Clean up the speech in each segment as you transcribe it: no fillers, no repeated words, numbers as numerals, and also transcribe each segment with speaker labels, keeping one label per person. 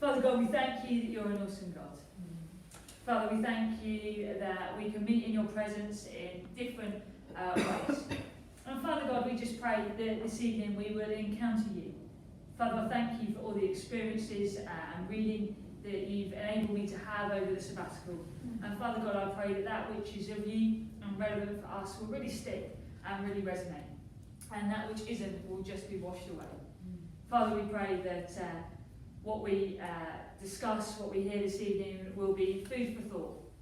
Speaker 1: Father God, we thank you that you're an awesome God. Father, we thank you that we can meet in your presence in different ways. And Father God, we just pray that this evening we will encounter you. Father, I thank you for all the experiences and reading that you've enabled me to have over the sabbatical. And Father God, I pray that that which is of you and relevant for us will really stick and really resonate. And that which isn't will just be washed away. Father, we pray that what we discuss, what we hear this evening will be food for thought.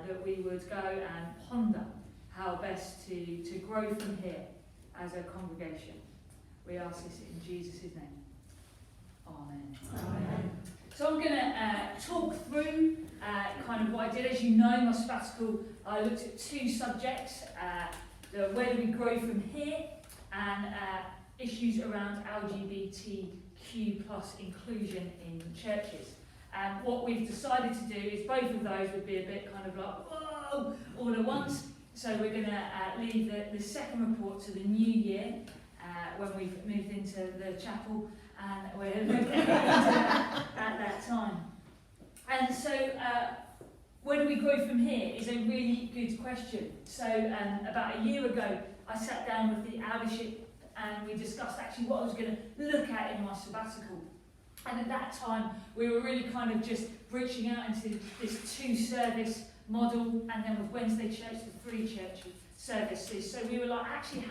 Speaker 1: That we would go and ponder how best to grow from here as a congregation. We ask this in Jesus' name. Amen. Amen. So I'm going to talk through kind of what I did. As you know, my sabbatical, I looked at two subjects. Where do we grow from here? And issues around LGBTQ plus inclusion in churches. And what we've decided to do is both of those would be a bit kind of like, whoa, all at once. So we're going to leave the second report to the new year when we've moved into the chapel, and we're looking at that time. And so where do we grow from here is a really good question. So about a year ago, I sat down with the eldership and we discussed actually what I was going to look at in my sabbatical. And at that time, we were really kind of just reaching out into this two-service model, and then with Wednesday church, the 3 church services. So we were like, actually,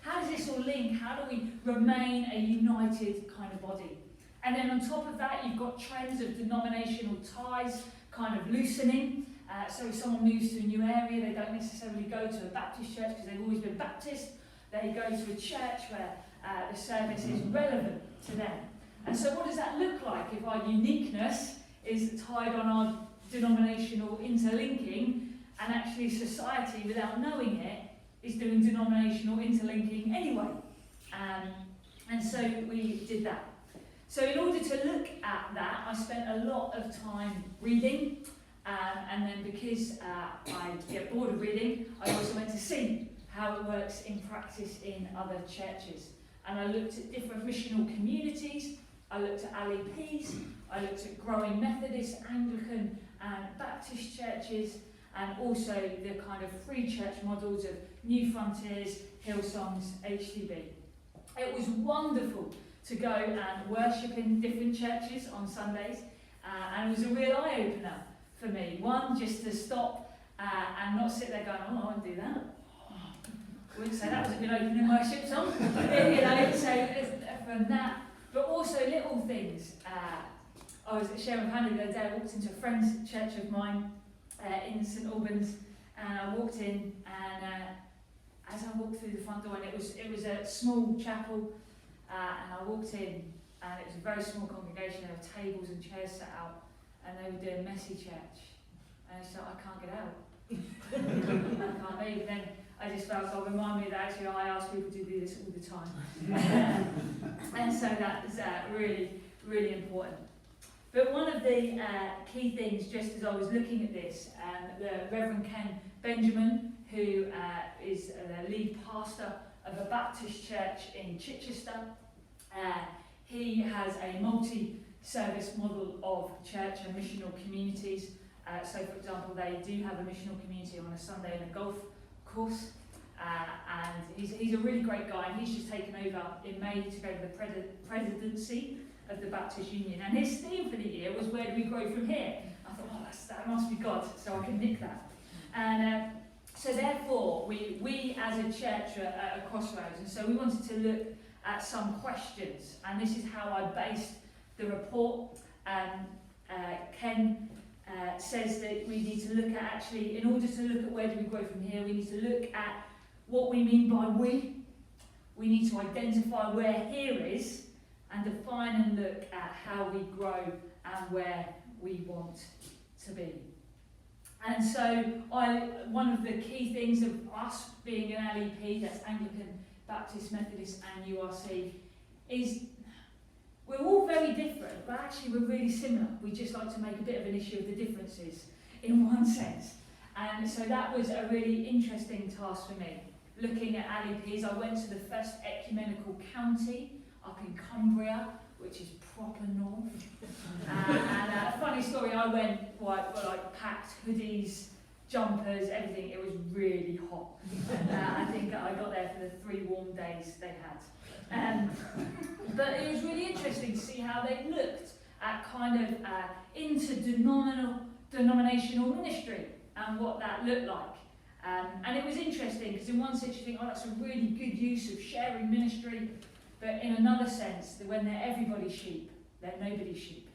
Speaker 1: how does this all link? How do we remain a united kind of body? And then on top of that, you've got trends of denominational ties kind of loosening. So if someone moves to a new area, they don't necessarily go to a Baptist church because they've always been Baptist. They go to a church where the service is relevant to them. And so what does that look like if our uniqueness is tied on our denominational interlinking, and actually society, without knowing it, is doing denominational interlinking anyway? And so we did that. So in order to look at that, I spent a lot of time reading, and then because I get bored of reading, I also went to see how it works in practice in other churches. And I looked at different missional communities, I looked at LEPs, I looked at growing Methodist, Anglican and Baptist churches, and also the kind of free church models of New Frontiers, Hillsongs, HTB. It was wonderful to go and worship in different churches on Sundays, and it was a real eye-opener for me. One, just to stop and not sit there going, oh, I won't do that. I wouldn't say that was a good opening worship song. So from that, but also little things. I was sharing with Hannah the other day. I walked into a friend's church of mine in St Albans, and I walked in, and as I walked through the front door, and it was a small chapel, and I walked in, and it was a very small congregation. There were tables and chairs set out, and they were doing messy church, and I thought, I can't get out. I can't leave. Then I just felt God remind me that actually I ask people to do this all the time. And so that is really, really important. But one of the key things, just as I was looking at this, the Reverend Ken Benjamin, who is the lead pastor of a Baptist church in Chichester, he has a multi-service model of church and missional communities. So, for example, they do have a missional community on a Sunday in a golf course, and he's a really great guy, and he's just taken over in May to go to the presidency of the Baptist Union. And his theme for the year was, where do we grow from here? I thought, oh, that must be God, so I can nick that. And so therefore, we as a church are at a crossroads, and so we wanted to look at some questions, and this is how I based the report. Ken says that we need to look at, actually, in order to look at where do we grow from here, we need to look at what we mean by we. We need to identify where here is, and define and look at how we grow and where we want to be. And so one of the key things of us being an LEP, that's Anglican, Baptist, Methodist and URC, is we're all very different, but actually we're really similar. We just like to make a bit of an issue of the differences in one sense. And so that was a really interesting task for me. Looking at LEPs, I went to the first ecumenical county up in Cumbria, which is proper north. story, I went like packed hoodies, jumpers, everything. It was really hot. I think I got there for the 3 warm days they had. But it was really interesting to see how they looked at kind of interdenominational ministry and what that looked like. And it was interesting because in one sense you think, oh, that's a really good use of sharing ministry, but in another sense, that when they're everybody's sheep, they're nobody's sheep.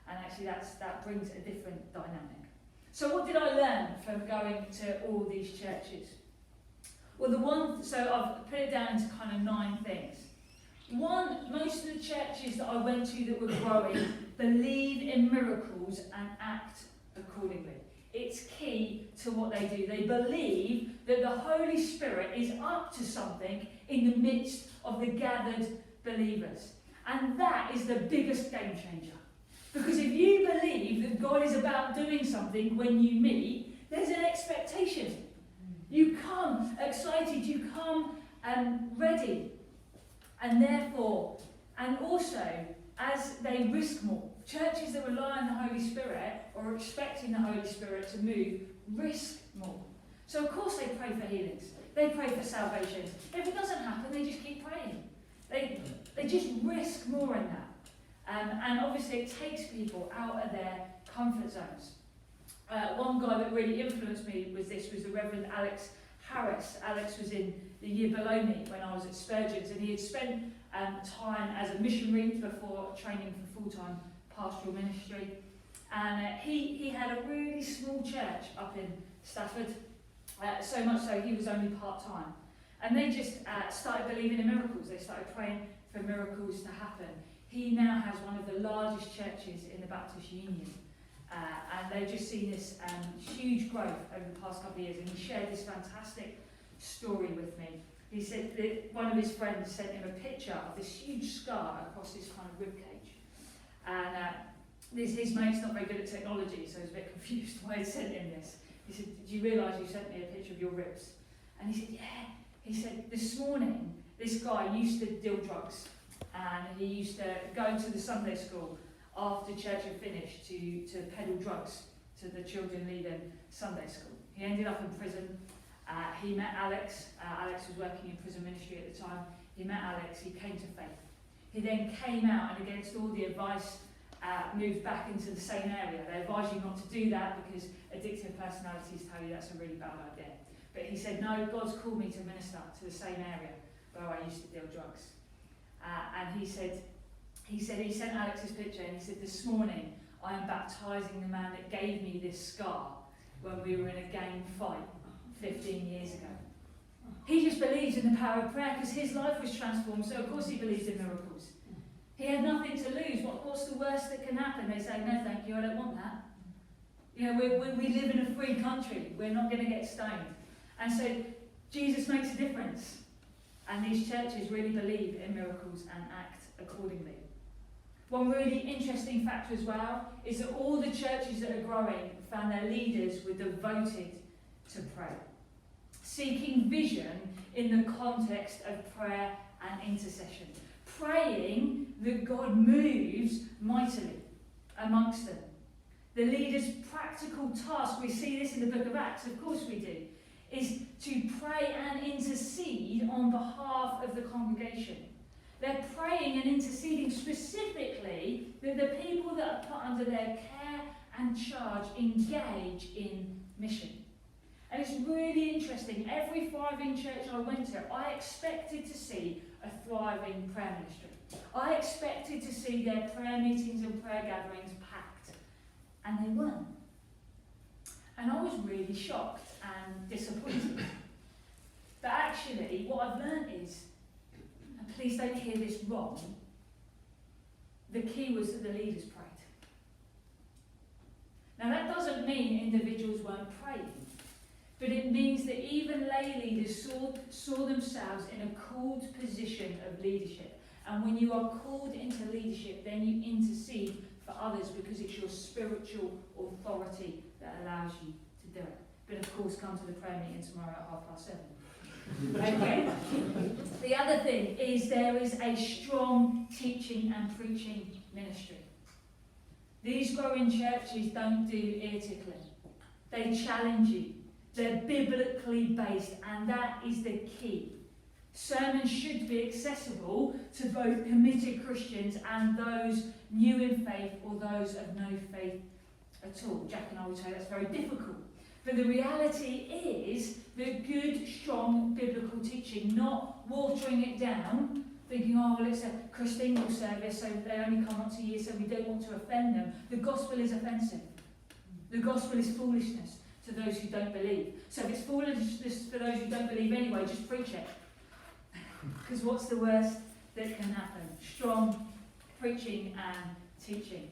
Speaker 1: And actually that brings a different dynamic. So what did I learn from going to all these churches? Well, so I've put it down into kind of 9 things. One, most of the churches that I went to that were growing believe in miracles and act accordingly. It's key to what they do. They believe that the Holy Spirit is up to something in the midst of the gathered believers. And that is the biggest game changer. Because if you believe that God is about doing something when you meet, there's an expectation. You come excited, you come ready. And therefore, and also, as they risk more, churches that rely on the Holy Spirit or are expecting the Holy Spirit to move, risk more. So of course they pray for healings. They pray for salvation. If it doesn't happen, they just keep praying. They just risk more in that. And obviously it takes people out of their comfort zones. One guy that really influenced me was the Revd Alex Harris. Alex was in the year below me when I was at Spurgeon's, and he had spent time as a missionary before training for full-time pastoral ministry. And he had a really small church up in Stafford, so much so he was only part-time. And they just started believing in miracles. They started praying for miracles to happen. He now has one of the largest churches in the Baptist Union. And they've just seen this huge growth over the past couple of years. And he shared this fantastic story with me. He said that one of his friends sent him a picture of this huge scar across his kind of ribcage. And his mate's not very good at technology, so he was a bit confused why he'd sent him this. He said, "Did you realise you sent me a picture of your ribs?" And he said, "Yeah." He said, "This morning, this guy used to deal drugs. And he used to go to the Sunday school after church had finished to peddle drugs to the children leaving Sunday school. He ended up in prison. He met Alex. Alex was working in prison ministry at the time. He met Alex. He came to faith. He then came out and against all the advice moved back into the same area. They advise you not to do that because addictive personalities tell you that's a really bad idea. But he said, no, God's called me to minister to the same area where I used to deal drugs. And he said he sent Alex his picture and he said, this morning I am baptising the man that gave me this scar when we were in a gang fight 15 years ago. He just believes in the power of prayer because his life was transformed, so of course he believes in miracles. He had nothing to lose. What's the worst that can happen? They say, no thank you, I don't want that. You know, we live in a free country. We're not going to get stoned. And so Jesus makes a difference. And these churches really believe in miracles and act accordingly. One really interesting factor as well is that all the churches that are growing found their leaders were devoted to prayer, seeking vision in the context of prayer and intercession, praying that God moves mightily amongst them. The leader's practical task, we see this in the book of Acts, of course we do, is to pray and intercede on behalf of the congregation. They're praying and interceding specifically that the people that are put under their care and charge engage in mission. And it's really interesting. Every thriving church I went to, I expected to see a thriving prayer ministry. I expected to see their prayer meetings and prayer gatherings packed. And they weren't. And I was really shocked and disappointed. But actually, what I've learned is, and please don't hear this wrong, the key was that the leaders prayed. Now that doesn't mean individuals weren't praying, but it means that even lay leaders saw themselves in a called position of leadership. And when you are called into leadership, then you intercede for others because it's your spiritual authority that allows you to do it. But of course, come to the prayer meeting tomorrow at 7:30. Okay? The other thing is there is a strong teaching and preaching ministry. These growing churches don't do ear tickling. They challenge you. They're biblically based, and that is the key. Sermons should be accessible to both committed Christians and those new in faith or those of no faith at all. Jack and I would say that's very difficult. But the reality is that good, strong biblical teaching, not watering it down, thinking, oh, well, it's a Christingle service, so they only come once a year, so we don't want to offend them. The gospel is offensive. The gospel is foolishness to those who don't believe. So if it's foolishness for those who don't believe anyway, just preach it. Because what's the worst that can happen? Strong preaching and teaching.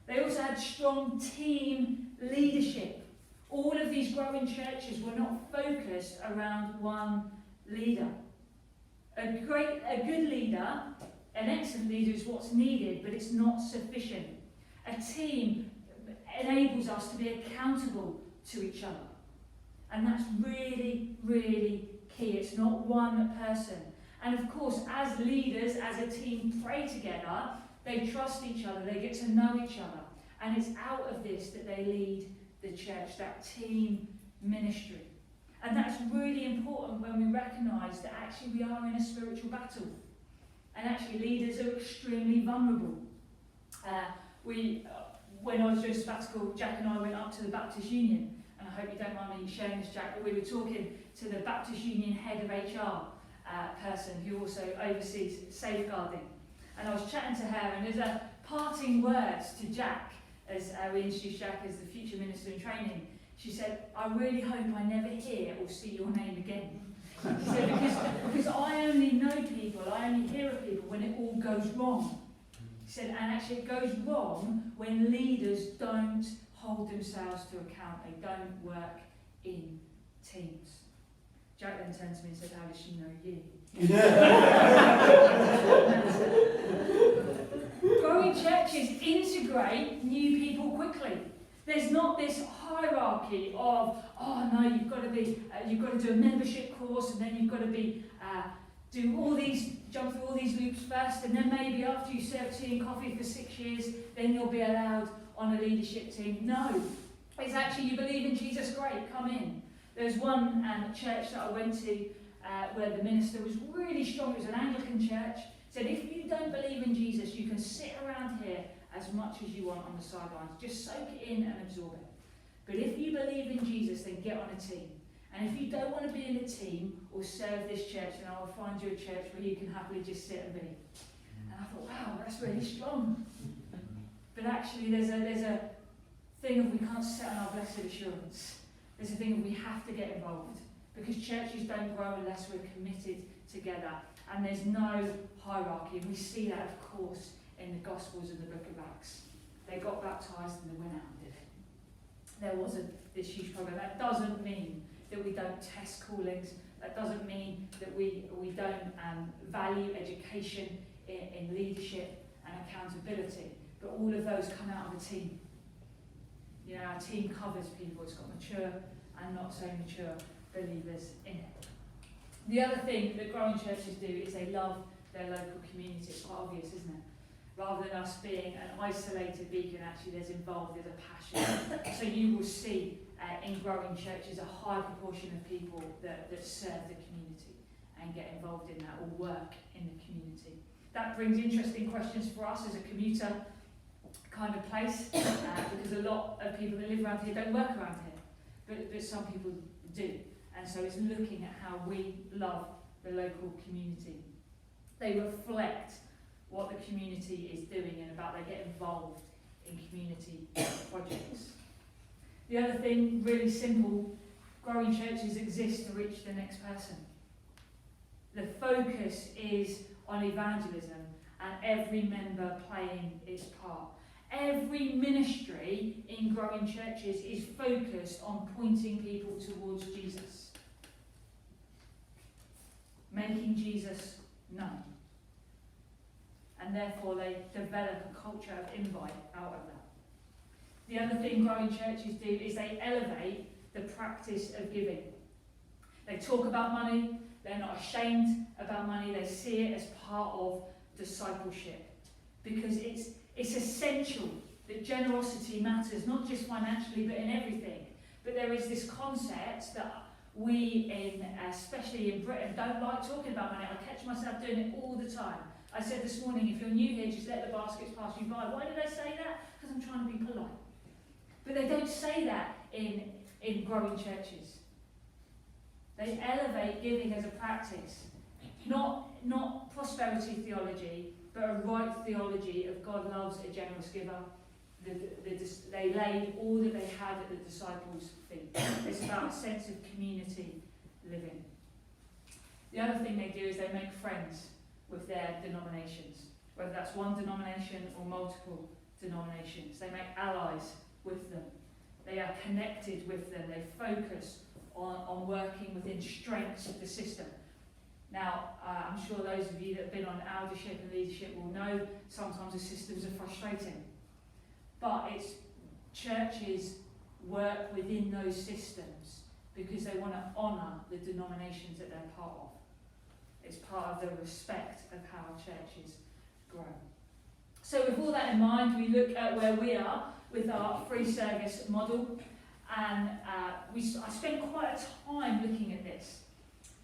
Speaker 1: They also had strong team leadership. All of these growing churches were not focused around one leader. A good leader, an excellent leader is what's needed, but it's not sufficient. A team enables us to be accountable to each other. And that's really, really key. It's not one person. And of course, as leaders, as a team pray together, they trust each other, they get to know each other. And it's out of this that they lead the church, that team ministry. And that's really important when we recognise that actually we are in a spiritual battle. And actually leaders are extremely vulnerable. When I was doing sabbatical, Jack and I went up to the Baptist Union. And I hope you don't mind me sharing this, Jack, but we were talking to the Baptist Union head of HR person who also oversees safeguarding. And I was chatting to her, and there's a parting words to Jack as we introduced Jack as the future minister in training. She said, I really hope I never hear or see your name again. She said, because I only know people, I only hear of people when it all goes wrong. She said, and actually it goes wrong when leaders don't hold themselves to account, they don't work in teams. Jack then turned to me and said, how does she know you? Growing churches integrate new people quickly. There's not this hierarchy of, oh no, you've got to do a membership course, and then you've got to jump through all these loops first, and then maybe after you serve tea and coffee for 6 years, then you'll be allowed on a leadership team. No, it's actually you believe in Jesus, great, come in. There's one church that I went to where the minister was really strong. It was an Anglican church. Said if you don't believe in Jesus, you can sit around here as much as you want on the sidelines. Just soak it in and absorb it. But if you believe in Jesus, then get on a team. And if you don't want to be in a team or serve this church, then I will find you a church where you can happily just sit and be. And I thought, wow, that's really strong. But actually, there's a thing of we can't sit on our blessed assurance. There's a thing of we have to get involved. Because churches don't grow unless we're committed together. And there's no hierarchy. And we see that, of course, in the Gospels and the book of Acts. They got baptised and they went out and did it. There wasn't this huge program. That doesn't mean that we don't test callings. That doesn't mean that we don't value education in leadership and accountability. But all of those come out of a team. You know, our team covers people. It's got mature and not so mature believers in it. The other thing that growing churches do is they love their local community. It's quite obvious, isn't it? Rather than us being an isolated beacon, actually there's a passion. So you will see in growing churches a high proportion of people that serve the community and get involved in that or work in the community. That brings interesting questions for us as a commuter kind of place, because a lot of people that live around here don't work around here, but some people do. And so it's looking at how we love the local community. They reflect what the community is doing and about they get involved in community projects. The other thing, really simple, growing churches exist to reach the next person. The focus is on evangelism and every member playing its part. Every ministry in growing churches is focused on pointing people towards Jesus. Making Jesus known. And therefore they develop a culture of invite out of that. The other thing growing churches do is they elevate the practice of giving. They talk about money, they're not ashamed about money, they see it as part of discipleship. Because it's essential that generosity matters, not just financially, but in everything. But there is this concept that we, especially in Britain, don't like talking about money. I catch myself doing it all the time. I said this morning, if you're new here, just let the baskets pass you by. Why did I say that? Because I'm trying to be polite. But they don't say that in growing churches. They elevate giving as a practice, not prosperity theology, but a right theology of God loves a generous giver. They laid all that they had at the disciples' feet. It's about a sense of community living. The other thing they do is they make friends with their denominations, whether that's one denomination or multiple denominations. They make allies with them. They are connected with them. They focus on working within strengths of the system. Now, I'm sure those of you that have been on eldership and leadership will know sometimes the systems are frustrating. But it's churches work within those systems because they want to honour the denominations that they're part of. It's part of the respect of how churches grow. So with all that in mind, we look at where we are with our free service model, and I spent quite a time looking at this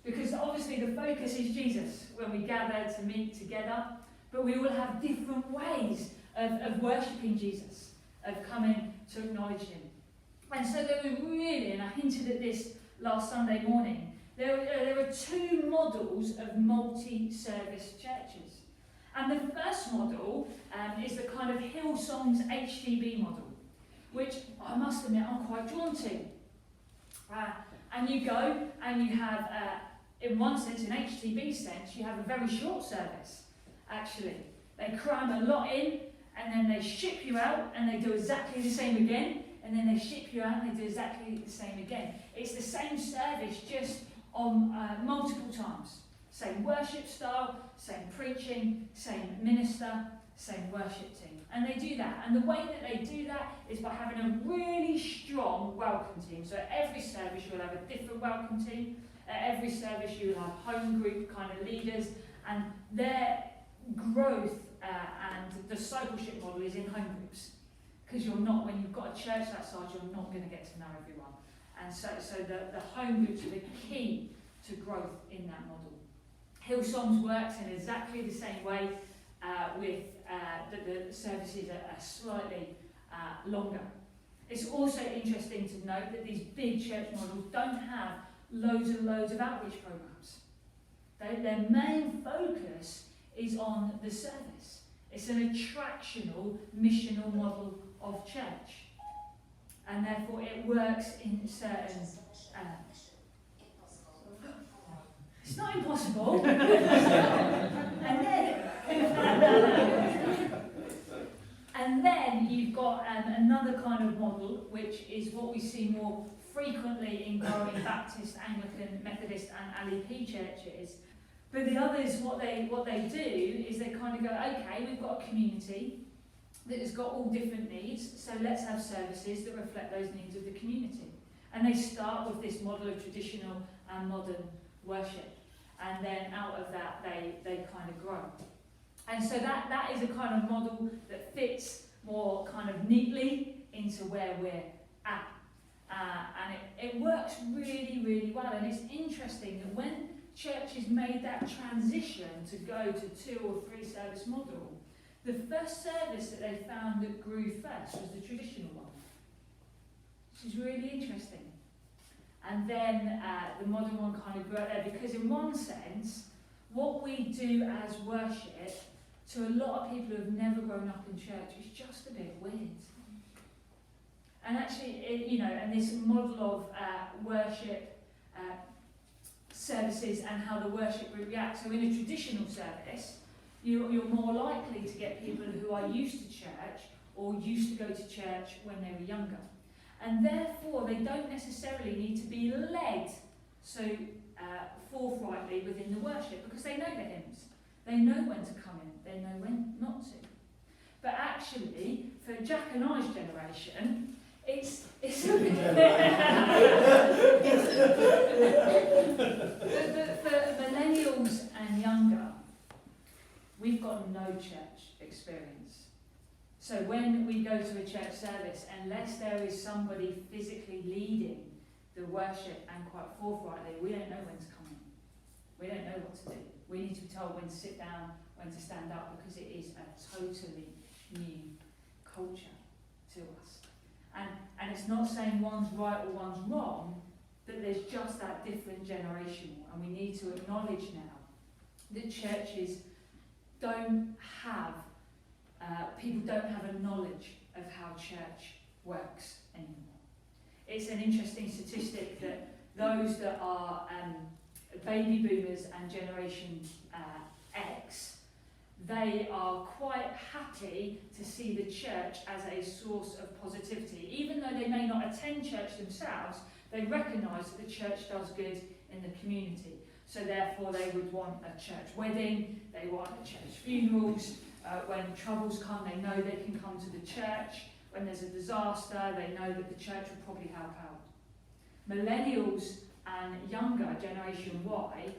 Speaker 1: because obviously the focus is Jesus when we gather to meet together, but we all have different ways of worshipping Jesus, of coming to acknowledge him. And so there were really, and I hinted at this last Sunday morning, there are two models of multi-service churches. And the first model is the kind of Hillsong's HTB model, which I must admit I'm quite drawn to. And you go and you have, in one sense, in HTB sense, you have a very short service, actually. They cram a lot in, and then they ship you out, and they do exactly the same again, and then they ship you out, and they do exactly the same again. It's the same service, just on multiple times. Same worship style, same preaching, same minister, same worship team. And they do that. And the way that they do that is by having a really strong welcome team. So at every service you'll have a different welcome team. At every service you'll have home group kind of leaders. And their growth and discipleship model is in home groups. Because you're not, when you've got a church that size, you're not going to get to know everyone. And so the home groups are the key to growth in that model. Hillsong's works in exactly the same way with the services are slightly longer. It's also interesting to note that these big church models don't have loads and loads of outreach programs. Their main focus is on the service. It's an attractional, missional model of church. And therefore it works in certain... it's not impossible. and then you've got another kind of model, which is what we see more frequently in growing Baptist, Anglican, Methodist and LEP churches. But the others, what they do is they kind of go, okay, we've got a community that has got all different needs, so let's have services that reflect those needs of the community. And they start with this model of traditional and modern worship. And then out of that, they kind of grow. And so that is a kind of model that fits more kind of neatly into where we're at. And it works really, really well. And it's interesting that when churches made that transition to go to 2 or 3 service model, the first service that they found that grew first was the traditional one, which is really interesting. And then the modern one kind of grew out there because in one sense, what we do as worship to a lot of people who have never grown up in church is just a bit weird. And actually, and this model of worship services and how the worship group reacts. So in a traditional service, you're more likely to get people who are used to church or used to go to church when they were younger. And therefore, they don't necessarily need to be led so forthrightly within the worship because they know the hymns. They know when to come in, they know when not to. But actually, for Jack and I's generation, it's a bit... but for millennials and younger, we've got no church experience. So when we go to a church service, unless there is somebody physically leading the worship and quite forthrightly, we don't know when to come in. We don't know what to do. We need to be told when to sit down, when to stand up, because it is a totally new culture to us. And it's not saying one's right or one's wrong, but there's just that different generational. And we need to acknowledge now that churches don't have, people don't have a knowledge of how church works anymore. It's an interesting statistic that those that are baby boomers and Generation X, they are quite happy to see the church as a source of positivity. Even though they may not attend church themselves, they recognise that the church does good in the community. So therefore they would want a church wedding, they want a church funerals. When troubles come, they know they can come to the church. When there's a disaster, they know that the church will probably help out. Millennials and younger, Generation Y,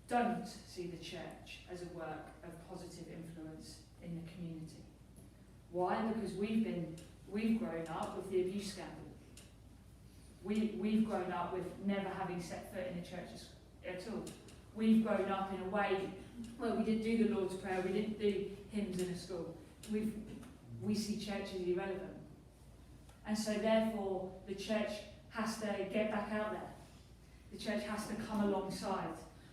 Speaker 1: don't see the church as a work of positive influence in the community. Why? Because we've grown up with the abuse scandal. We've grown up with never having set foot in the churches at all. We've grown up in a way where we didn't do the Lord's Prayer, we didn't do hymns in a school. We see church as irrelevant. And so therefore the church has to get back out there. The church has to come alongside.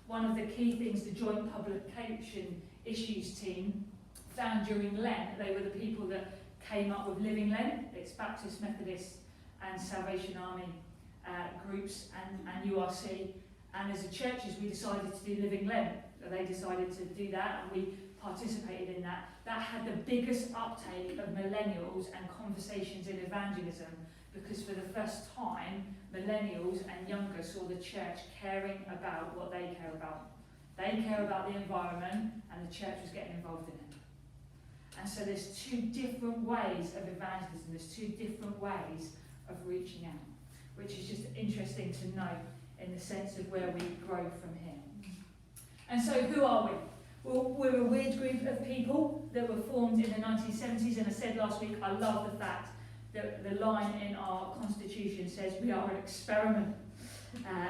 Speaker 1: One of the key things the Joint Publication Issues team found during Lent, they were the people that came up with Living Lent. It's Baptist, Methodist and Salvation Army groups and URC. And as a churches, we decided to do Living Lent. They decided to do that, and we participated in that. That had the biggest uptake of millennials and conversations in evangelism, because for the first time, millennials and younger saw the church caring about what they care about. They care about the environment, and the church was getting involved in it. And so there's two different ways of evangelism. There's two different ways of reaching out, which is just interesting to note in the sense of where we grow from here. And so who are we? Well, we're a weird group of people that were formed in the 1970s, and I said last week, I love the fact that the line in our constitution says we are an experiment.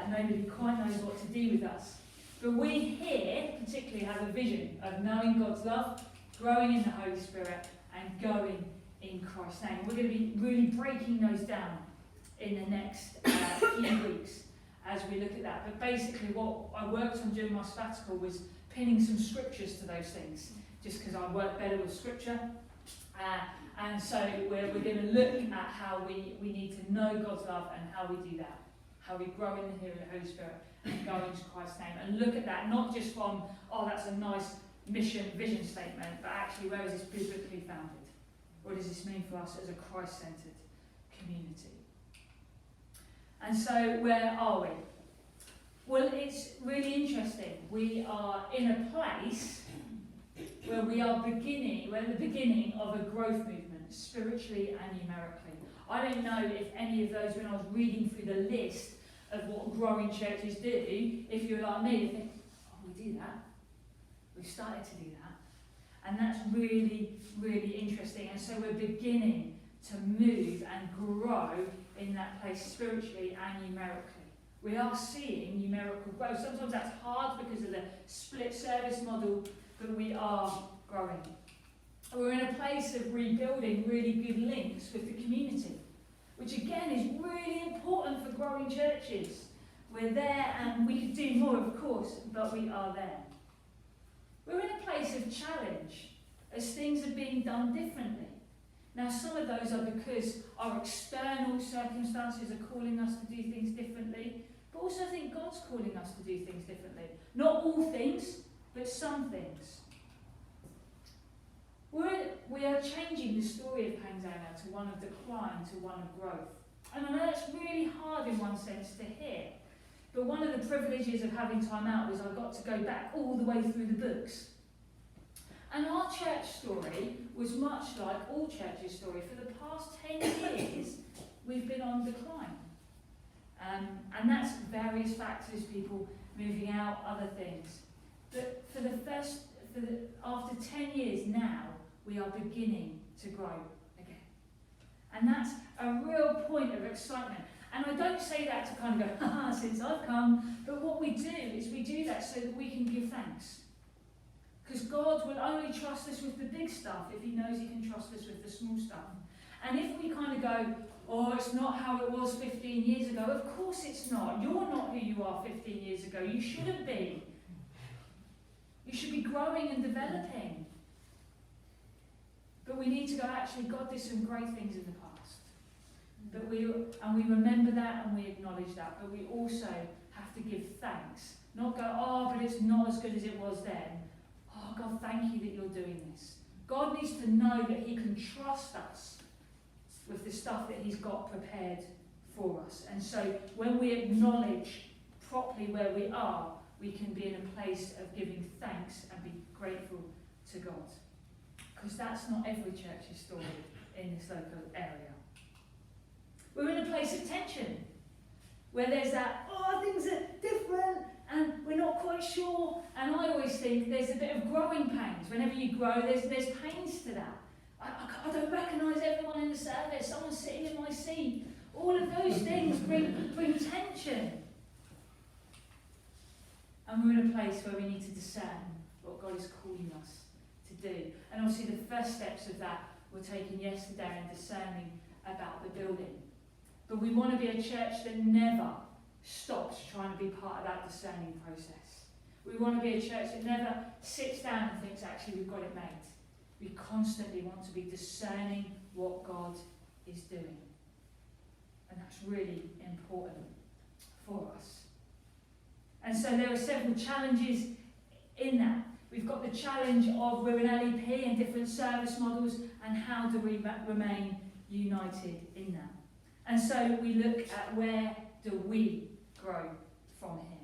Speaker 1: Nobody quite knows what to do with us. But we here particularly have a vision of knowing God's love, growing in the Holy Spirit, and going in Christ's name. We're going to be really breaking those down in the next few weeks as we look at that. But basically what I worked on during my sabbatical was pinning some scriptures to those things, just because I work better with scripture. And so we're going to look at how we need to know God's love and how we do that, how we grow in the Holy Spirit and go into Christ's name, and look at that not just from, oh, that's a nice mission, vision statement, but actually where is this biblically founded? What does this mean for us as a Christ-centered community? And so where are we? Well, it's really interesting. We are in a place where we're the beginning of a growth movement, spiritually and numerically. I don't know if any of those, when I was reading through the list of what growing churches do, if you're like me, you think, oh, we do that. We've started to do that. And that's really, really interesting. And so we're beginning to move and grow in that place spiritually and numerically. We are seeing numerical growth. Sometimes that's hard because of the split service model, but we are growing. We're in a place of rebuilding really good links with the community, which again is really important for growing churches. We're there and we could do more, of course, but we are there. We're in a place of challenge as things are being done differently. Now, some of those are because our external circumstances are calling us to do things differently, but also I think God's calling us to do things differently. Not all things, but some things. We are changing the story of Panshanger to one of decline, to one of growth. And I know that's really hard in one sense to hear, but one of the privileges of having time out was I got to go back all the way through the books. And our church story was much like all churches' story. For the past 10 years, we've been on decline. And that's various factors, people moving out, other things. But after 10 years now, we are beginning to grow again. And that's a real point of excitement. And I don't say that to kind of go, haha, since I've come, but what we do is we do that so that we can give thanks. Because God will only trust us with the big stuff if he knows he can trust us with the small stuff. And if we kind of go, oh, it's not how it was 15 years ago, of course it's not. You're not who you are 15 years ago. You shouldn't be. You should be growing and developing. But we need to go, actually, God did some great things in the past. But we remember that and we acknowledge that. But we also have to give thanks. Not go, oh, but it's not as good as it was then. Oh, God, thank you that you're doing this. God needs to know that he can trust us with the stuff that he's got prepared for us. And so when we acknowledge properly where we are, we can be in a place of giving thanks and be grateful to God. Because that's not every church's story in this local area. We're in a place of tension, where there's that, oh, things are different, and we're not quite sure. And I always think there's a bit of growing pains. Whenever you grow, there's pains to that. I don't recognise everyone in the service, someone's sitting in my seat. All of those things bring tension. And we're in a place where we need to discern what God is calling us to do. And obviously the first steps of that were taken yesterday in discerning about the building. But we want to be a church that never stops trying to be part of that discerning process. We want to be a church that never sits down and thinks, actually, we've got it made. We constantly want to be discerning what God is doing. And that's really important for us. And so there are several challenges in that. We've got the challenge of we're an LEP and different service models, and how do we remain united in that? And so we look at where do we grow from here.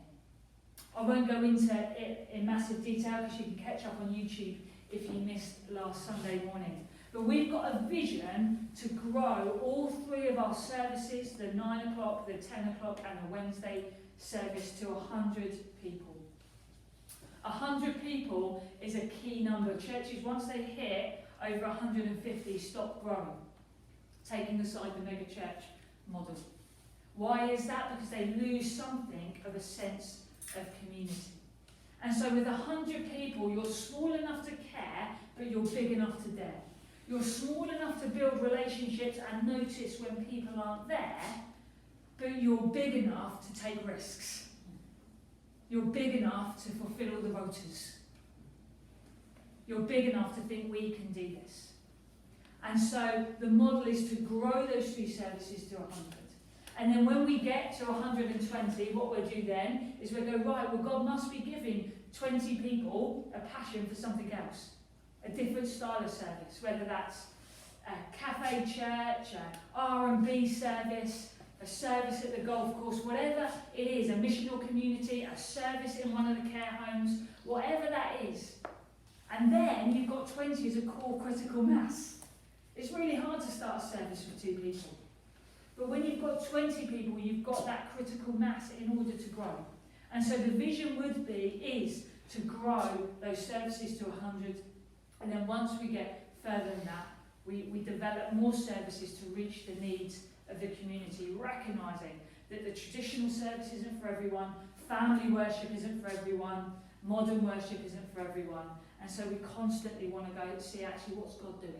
Speaker 1: I won't go into it in massive detail because you can catch up on YouTube if you missed last Sunday morning. But we've got a vision to grow all three of our services, the 9 o'clock, the 10 o'clock and the Wednesday service, to 100 people. 100 people is a key number. Churches, once they hit over 150, stop growing, taking aside the mega church model. Why is that? Because they lose something of a sense of community. And so with 100 people, you're small enough to care, but you're big enough to dare. You're small enough to build relationships and notice when people aren't there, but you're big enough to take risks. You're big enough to fulfill all the rotas. You're big enough to think we can do this. And so the model is to grow those three services to 100. And then when we get to 120, what we'll do then is we'll go, right, well, God must be giving 20 people a passion for something else, a different style of service, whether that's a cafe church, a R&B service, a service at the golf course, whatever it is, a missional community, a service in one of the care homes, whatever that is. And then you've got 20 as a core critical mass. It's really hard to start a service with 2 people. But when you've got 20 people, you've got that critical mass in order to grow. And so the vision is to grow those services to 100. And then once we get further than that, we develop more services to reach the needs of the community, recognising that the traditional service isn't for everyone, family worship isn't for everyone, modern worship isn't for everyone. And so we constantly want to go and see actually what's God doing?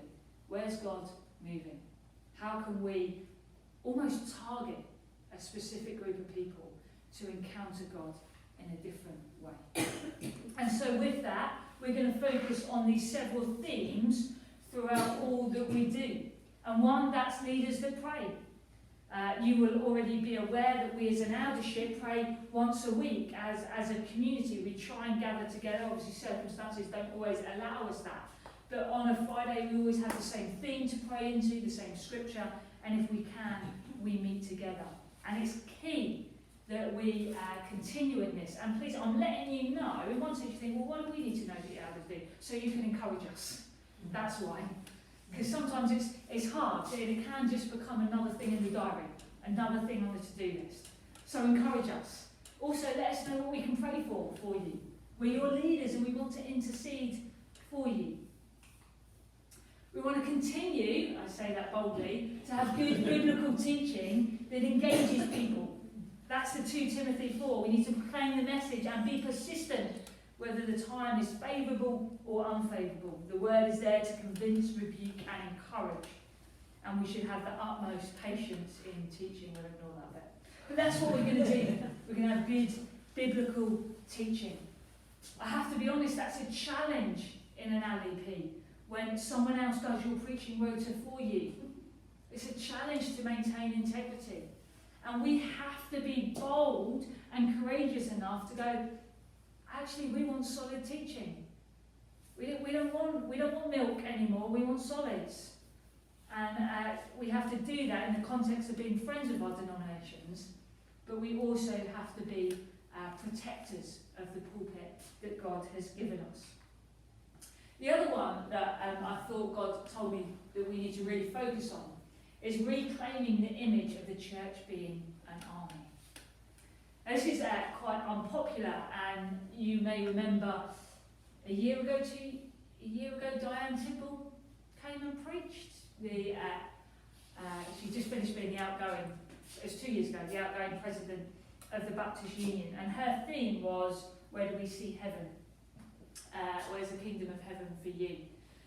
Speaker 1: Where's God moving? How can we almost target a specific group of people to encounter God in a different way? And so with that, we're going to focus on these several themes throughout all that we do. And one, that's leaders that pray. You will already be aware that we as an eldership pray once a week as a community. We try and gather together. Obviously circumstances don't always allow us that. But on a Friday we always have the same theme to pray into, the same scripture, and if we can, we meet together. And it's key that we continue in this. And please, I'm letting you know, in one sense you think, well, what do we need to know that the elders do? So you can encourage us. That's why. Because sometimes it's hard, and it can just become another thing in the diary, another thing on the to-do list. So encourage us. Also, let us know what we can pray for you. We're your leaders and we want to intercede for you. We want to continue, I say that boldly, to have good biblical teaching that engages people. That's the 2 Timothy 4. We need to proclaim the message and be persistent, whether the time is favourable or unfavourable. The word is there to convince, rebuke and encourage. And we should have the utmost patience in teaching. We'll ignore that bit. But that's what we're going to do. We're going to have good biblical teaching. I have to be honest, that's a challenge in an LEP when someone else does your preaching rota for you. It's a challenge to maintain integrity. And we have to be bold and courageous enough to go, actually, we want solid teaching. We don't want milk anymore, we want solids. And we have to do that in the context of being friends of our denominations, but we also have to be protectors of the pulpit that God has given us. The other one that I thought God told me that we need to really focus on is reclaiming the image of the church being an army. This is quite unpopular, and you may remember a year ago, Diane Timble came and preached. She just finished being the outgoing, it was 2 years ago, the outgoing president of the Baptist Union, and her theme was, where do we see heaven? Where's the kingdom of heaven for you?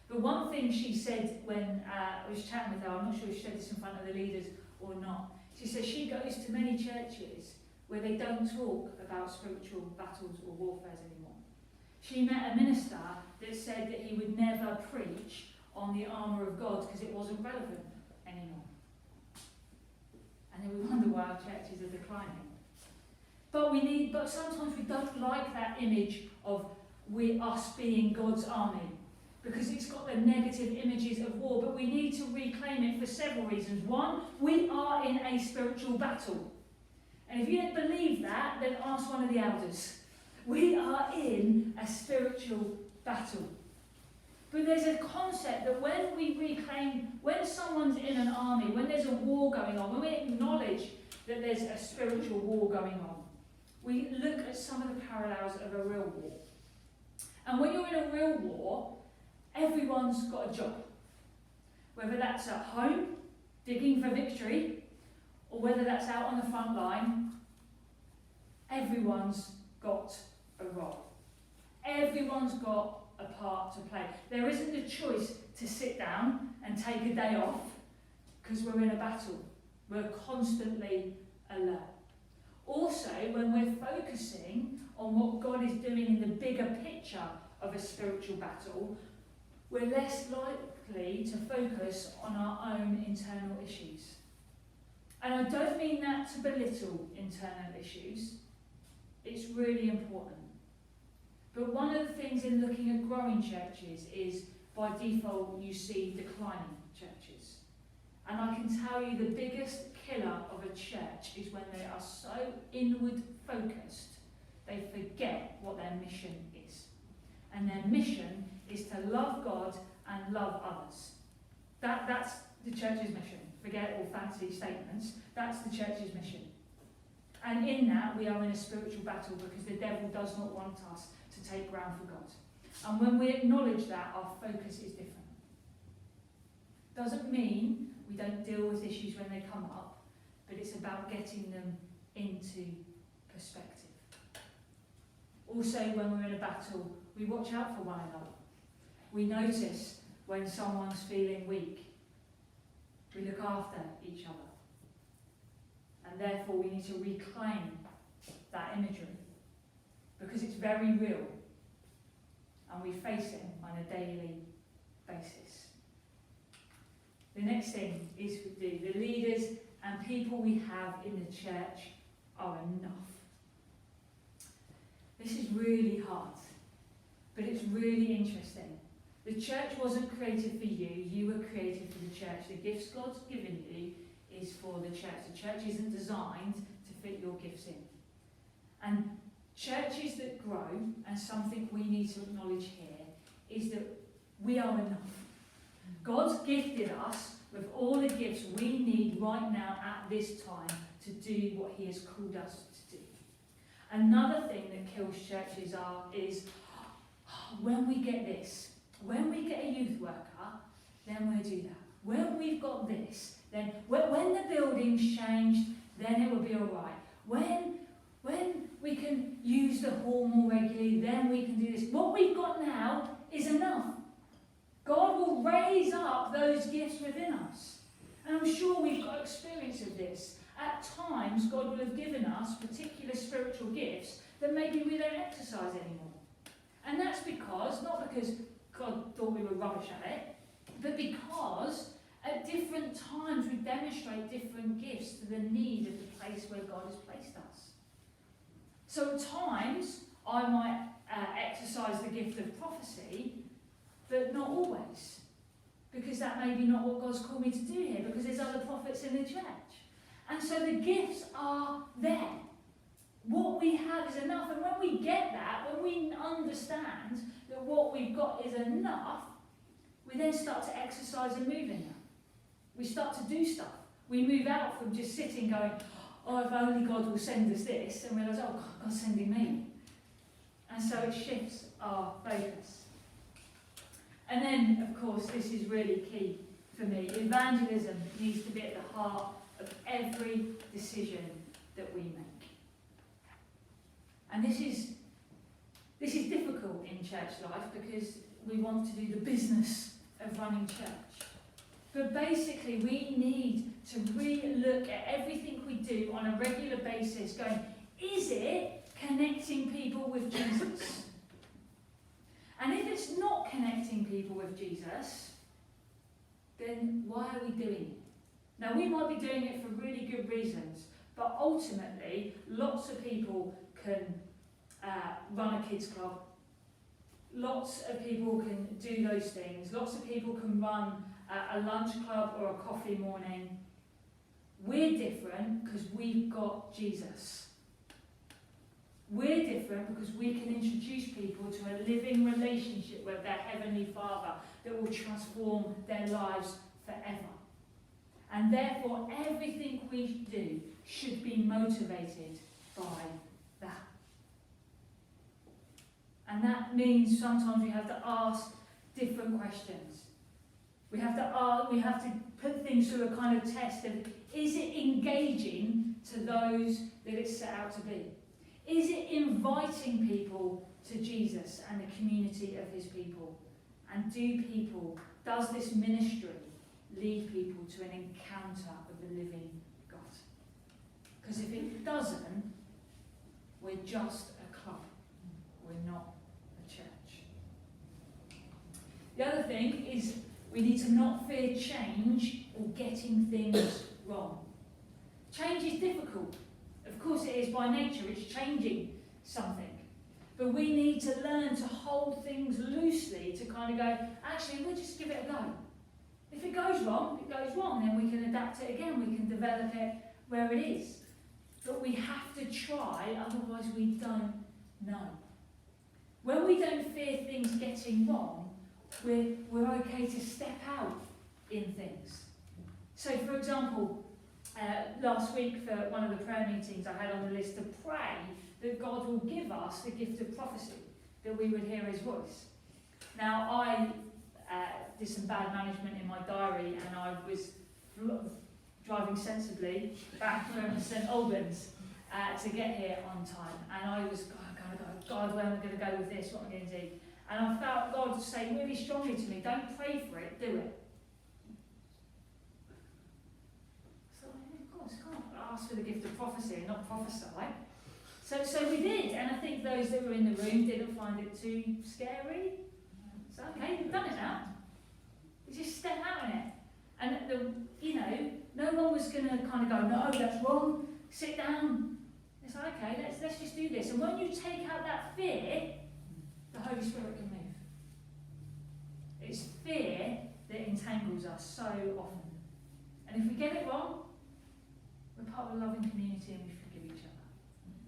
Speaker 1: But one thing she said when I was chatting with her, I'm not sure if she said this in front of the leaders or not, she said she goes to many churches where they don't talk about spiritual battles or warfares anymore. She met a minister that said that he would never preach on the armour of God because it wasn't relevant anymore. And then we wonder why our churches are declining. But sometimes we don't like that image of us being God's army, because it's got the negative images of war, but we need to reclaim it for several reasons. One, we are in a spiritual battle. And if you don't believe that, then ask one of the elders. We are in a spiritual battle. But there's a concept that when someone's in an army, when there's a war going on, when we acknowledge that there's a spiritual war going on, we look at some of the parallels of a real war. And when you're in a real war, everyone's got a job. Whether that's at home, digging for victory, or whether that's out on the front line, everyone's got a role. Everyone's got a part to play. There isn't a choice to sit down and take a day off because we're in a battle. We're constantly alert. Also, when we're focusing on what God is doing in the bigger picture of a spiritual battle, we're less likely to focus on our own internal issues. And I don't mean that to belittle internal issues. It's really important. But one of the things in looking at growing churches is, by default, you see declining churches. And I can tell you the biggest killer of a church is when they are so inward focused, they forget what their mission is. And their mission is to love God and love others. That's the church's mission. Forget all fancy statements. That's the church's mission. And in that, we are in a spiritual battle because the devil does not want us to take ground for God. And when we acknowledge that, our focus is different. Doesn't mean we don't deal with issues when they come up, but it's about getting them into perspective. Also, when we're in a battle, we watch out for one another. We notice when someone's feeling weak. We look after each other. And therefore, we need to reclaim that imagery because it's very real and we face it on a daily basis. The next thing is the leaders and people we have in the church are enough. This is really hard, but it's really interesting. The church wasn't created for you, you were created for the church. The gifts God's given you is for the church. The church isn't designed to fit your gifts in. And churches that grow, and something we need to acknowledge here, is that we are enough. God's gifted us with all the gifts we need right now at this time to do what he has called us to do. Another thing that kills churches is when we get this. When we get a youth worker, then we'll do that. When we've got this, then when the building's changed, then it will be all right. When we can use the hall more regularly, then we can do this. What we've got now is enough. God will raise up those gifts within us. And I'm sure we've got experience of this. At times, God will have given us particular spiritual gifts that maybe we don't exercise anymore. And that's not because God thought we were rubbish at it, but because at different times we demonstrate different gifts to the need of the place where God has placed us. So at times, I might exercise the gift of prophecy, but not always. Because that may be not what God's called me to do here, because there's other prophets in the church. And so the gifts are there. What we have is enough. And when we get that, when we understand that what we've got is enough, we then start to exercise and move in that. We start to do stuff. We move out from just sitting going, oh, if only God will send us this, and realise, oh, God's sending me. And so it shifts our focus. And then, of course, this is really key for me. Evangelism needs to be at the heart of every decision that we make. And this is difficult in church life because we want to do the business of running church. But basically, we need to re-look at everything we do on a regular basis, going, is it connecting people with Jesus? And if it's not connecting people with Jesus, then why are we doing it? Now, we might be doing it for really good reasons, but ultimately, lots of people can run a kids club. Lots of people can do those things. Lots of people can run a lunch club or a coffee morning. We're different because we've got Jesus. We're different because we can introduce people to a living relationship with their Heavenly Father that will transform their lives forever. And therefore, everything we do should be motivated by that. And that means sometimes we have to ask different questions. We have to put things through a kind of test of, is it engaging to those that it's set out to be? Is it inviting people to Jesus and the community of his people? And does this ministry lead people to an encounter of the living God? Because if it doesn't, we're just a club. We're not a church. The other thing is we need to not fear change or getting things wrong. Change is difficult. Of course it is by nature, it's changing something. But we need to learn to hold things loosely, to kind of go, actually, we'll just give it a go. If it goes wrong, then we can adapt it again, we can develop it where it is. But we have to try, otherwise we don't know. When we don't fear things getting wrong, we're okay to step out in things. So, for example, last week for one of the prayer meetings I had on the list to pray that God will give us the gift of prophecy, that we would hear his voice. Now, I did some bad management in my diary and I was driving sensibly back from St Albans to get here on time. And I was going to go, God, where am I going to go with this? What am I going to do? And I felt God say really strongly to me, don't pray for it, do it. So of course, can't ask for the gift of prophecy and not prophesy. So we did, and I think those that were in the room didn't find it too scary. So okay, we've done it now. We just step out in it. And no one was going to kind of go, no, that's wrong, sit down. It's like, okay, let's just do this. And when you take out that fear, the Holy Spirit can move. It's fear that entangles us so often. And if we get it wrong, we're part of a loving community and we forgive each other.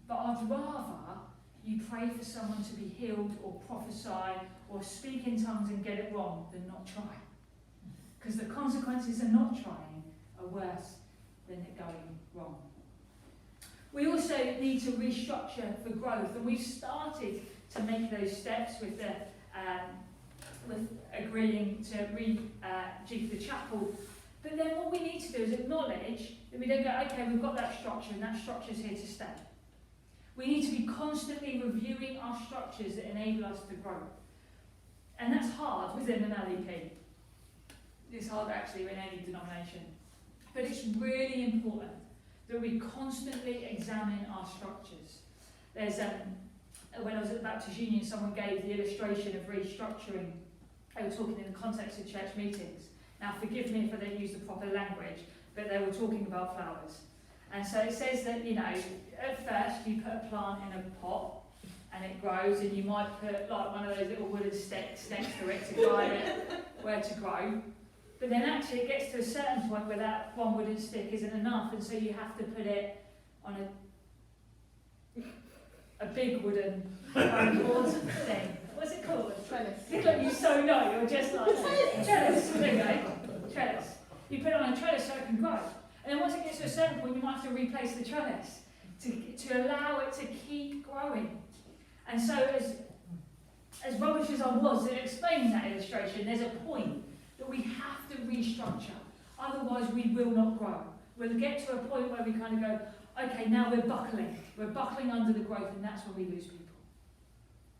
Speaker 1: But I'd rather you pray for someone to be healed or prophesy or speak in tongues and get it wrong than not try. Because the consequences of not trying are worse than it going wrong. We also need to restructure for growth, and we've started to make those steps with the with agreeing to rejig the chapel. But then what we need to do is acknowledge that we don't go, okay, we've got that structure and that structure's here to stay. We need to be constantly reviewing our structures that enable us to grow. And that's hard within an LEP. It's hard actually in any denomination. But it's really important that we constantly examine our structures. There's when I was at the Baptist Union, someone gave the illustration of restructuring. They were talking in the context of church meetings. Now forgive me if I don't use the proper language, but they were talking about flowers. And so it says that, at first you put a plant in a pot and it grows, and you might put like one of those little wooden sticks next to it to guide it where to grow. But then actually it gets to a certain point where that one wooden stick isn't enough, and so you have to put it on a big wooden board thing. What's it called?
Speaker 2: Trellis.
Speaker 1: Look like you so know, you're just like trellis. There you go. Trellis. You put it on a trellis so it can grow. And then once it gets to a certain point, you might have to replace the trellis to allow it to keep growing. And so as rubbish as I was in explaining that illustration, there's a point that we have to restructure. Otherwise we will not grow. We'll get to a point where we kind of go, okay, now we're buckling. We're buckling under the growth, and that's when we lose people.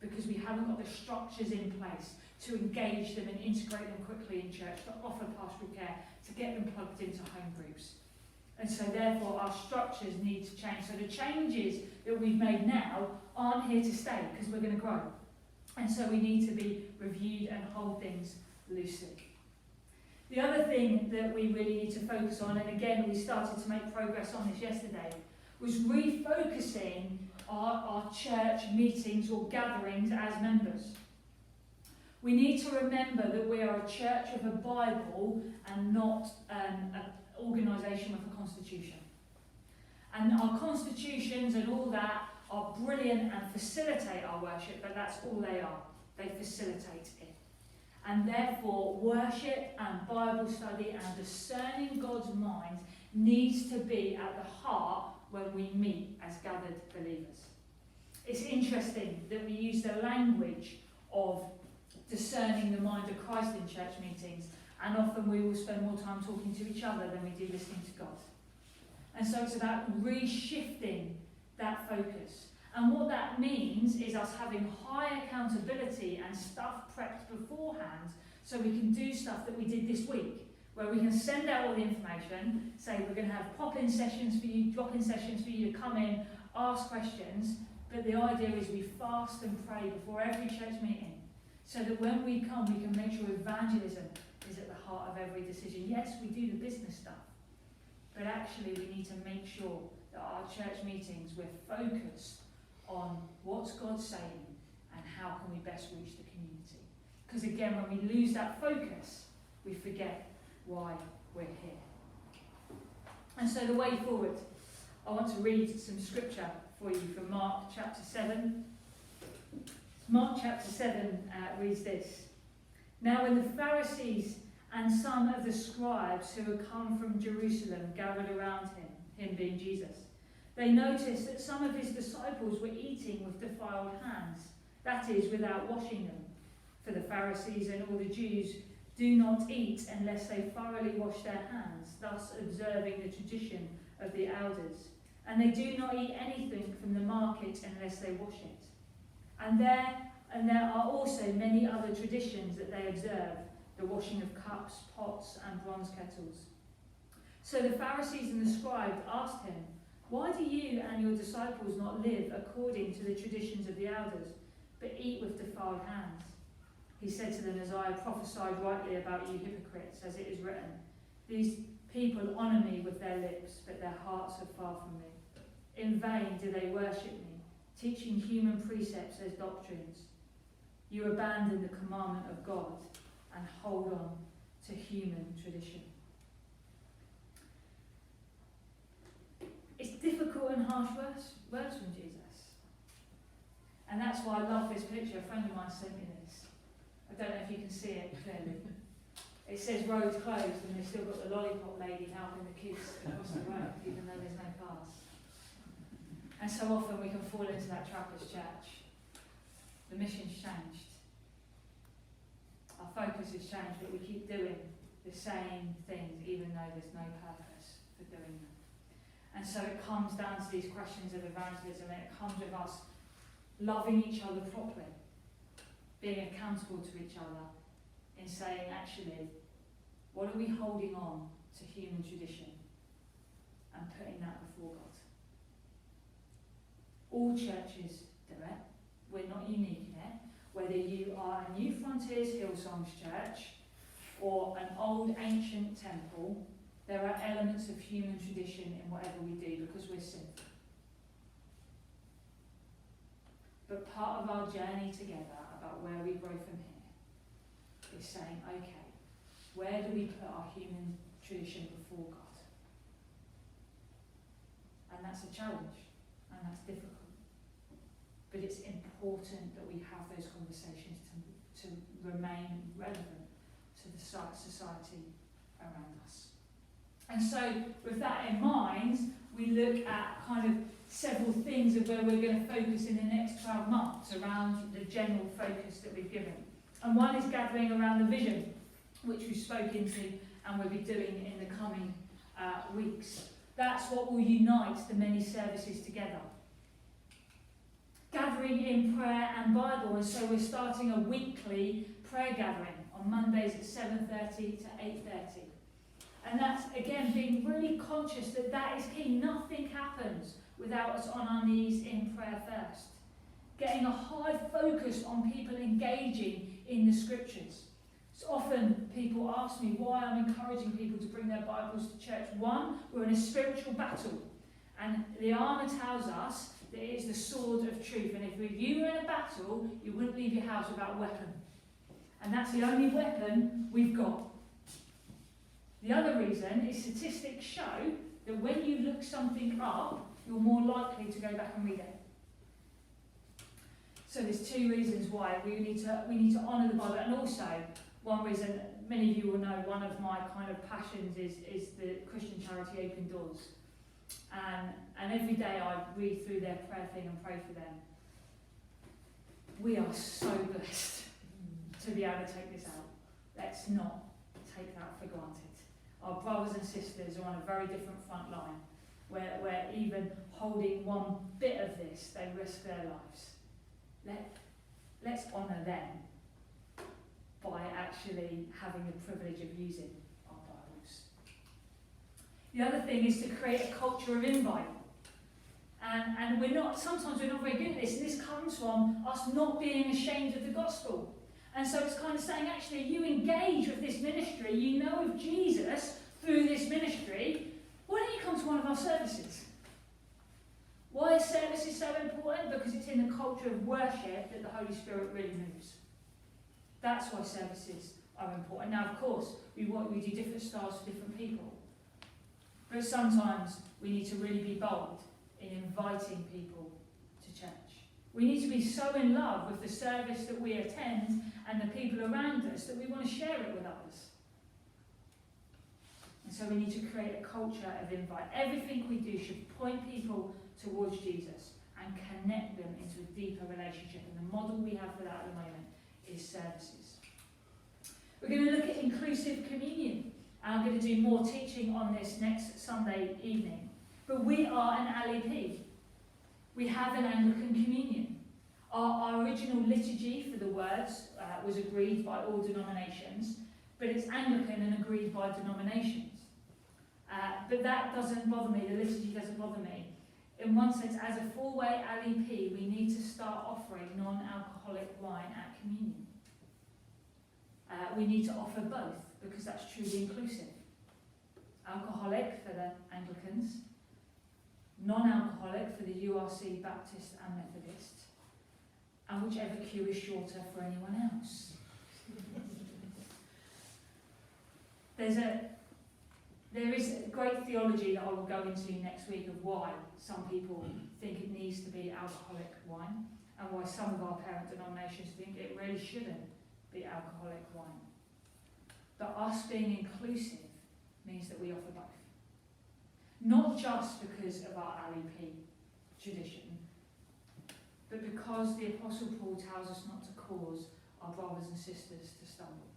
Speaker 1: Because we haven't got the structures in place to engage them and integrate them quickly in church, to offer pastoral care, to get them plugged into home groups. And so therefore our structures need to change. So the changes that we've made now aren't here to stay because we're going to grow. And so we need to be reviewed and hold things loosely. The other thing that we really need to focus on, and again we started to make progress on this yesterday, was refocusing our church meetings or gatherings as members. We need to remember that we are a church of a Bible and not an organisation with a constitution. And our constitutions and all that are brilliant and facilitate our worship, but that's all they are. They facilitate it. And therefore, worship and Bible study and discerning God's mind needs to be at the heart when we meet as gathered believers. It's interesting that we use the language of discerning the mind of Christ in church meetings, and often we will spend more time talking to each other than we do listening to God. And so it's about reshifting that focus. And what that means is us having high accountability and stuff prepped beforehand so we can do stuff that we did this week, where we can send out all the information, say we're going to have pop-in sessions for you, drop-in sessions for you to come in, ask questions, but the idea is we fast and pray before every church meeting so that when we come we can make sure evangelism is at the heart of every decision. Yes, we do the business stuff, but actually we need to make sure that our church meetings we're focused on what's God saying and how can we best reach the community. Because again, when we lose that focus, we forget why we're here. And so the way forward, I want to read some scripture for you from Mark chapter 7. Mark chapter 7 reads this. Now when the Pharisees and some of the scribes who had come from Jerusalem gathered around him being Jesus, they noticed that some of his disciples were eating with defiled hands, that is, without washing them. For the Pharisees and all the Jews do not eat unless they thoroughly wash their hands, thus observing the tradition of the elders. And they do not eat anything from the market unless they wash it. And there are also many other traditions that they observe, the washing of cups, pots, and bronze kettles. So the Pharisees and the scribes asked him, "Why do you and your disciples not live according to the traditions of the elders, but eat with defiled hands?" He said to them, "Isaiah prophesied rightly about you hypocrites, as it is written, these people honour me with their lips, but their hearts are far from me. In vain do they worship me, teaching human precepts as doctrines. You abandon the commandment of God and hold on to human tradition." It's difficult and harsh words from Jesus. And that's why I love this picture. A friend of mine sent me this. I don't know if you can see it clearly. It says roads closed and they've still got the lollipop lady helping the kids across the road, even though there's no cars. And so often we can fall into that trap as church. The mission's changed. our focus has changed, but we keep doing the same things even though there's no purpose for doing them. And so it comes down to these questions of evangelism, and it comes with us loving each other properly, being accountable to each other, in saying, actually, what are we holding on to human tradition and putting that before God? All churches do it. We're not unique in it. Whether you are a New Frontiers Hillsongs church or an old ancient temple, there are elements of human tradition in whatever we do because we're sinful. But part of our journey together about where we grow from here is saying, okay, where do we put our human tradition before God? And that's a challenge, and that's difficult. But it's important that we have those conversations to remain relevant to the society around us. And so, with that in mind, we look at kind of several things of where we're going to focus in the next 12 months around the general focus that we've given. And one is gathering around the vision, which we've spoken to and we'll be doing in the coming weeks. That's what will unite the many services together. Gathering in prayer and Bible, and so we're starting a weekly prayer gathering on Mondays at 7:30 to 8:30. And that's, again, being really conscious that that is key. Nothing happens without us on our knees in prayer first. Getting a high focus on people engaging in the scriptures. So often people ask me why I'm encouraging people to bring their Bibles to church. One, we're in a spiritual battle. And the armour tells us that it is the sword of truth. And if you were in a battle, you wouldn't leave your house without a weapon. And that's the only weapon we've got. The other reason is statistics show that when you look something up, you're more likely to go back and read it. So there's two reasons why we need to honour the Bible, and also one reason, many of you will know, one of my kind of passions is the Christian charity Open Doors. And every day I read through their prayer thing and pray for them. We are so blessed to be able to take this out. Let's not take that for granted. Our brothers and sisters are on a very different front line, where even holding one bit of this, they risk their lives. Let's honour them by actually having the privilege of using our Bibles. The other thing is to create a culture of invite. And sometimes we're not very good at this, and this comes from us not being ashamed of the gospel. And so it's kind of saying, actually, you engage with this ministry, you know of Jesus through this ministry, why don't you come to one of our services? Why are services so important? Because it's in the culture of worship that the Holy Spirit really moves. That's why services are important. Now, of course, we do different styles for different people. But sometimes we need to really be bold in inviting people to church. We need to be so in love with the service that we attend and the people around us that we want to share it with others. And so we need to create a culture of invite. Everything we do should point people towards Jesus and connect them into a deeper relationship. And the model we have for that at the moment is services. We're going to look at inclusive communion. And I'm going to do more teaching on this next Sunday evening. But we are an LEP. We have an Anglican communion. Our original liturgy for the words was agreed by all denominations, but it's Anglican and agreed by denominations. But that doesn't bother me, the liturgy doesn't bother me. In one sense, as a four-way LEP, we need to start offering non-alcoholic wine at communion. We need to offer both, because that's truly inclusive. Alcoholic for the Anglicans, non-alcoholic for the URC, Baptist and Methodist, and whichever queue is shorter for anyone else. There is great theology that I will go into next week of why some people think it needs to be alcoholic wine, and why some of our parent denominations think it really shouldn't be alcoholic wine. But us being inclusive means that we offer both. Not just because of our LEP tradition, but because the Apostle Paul tells us not to cause our brothers and sisters to stumble.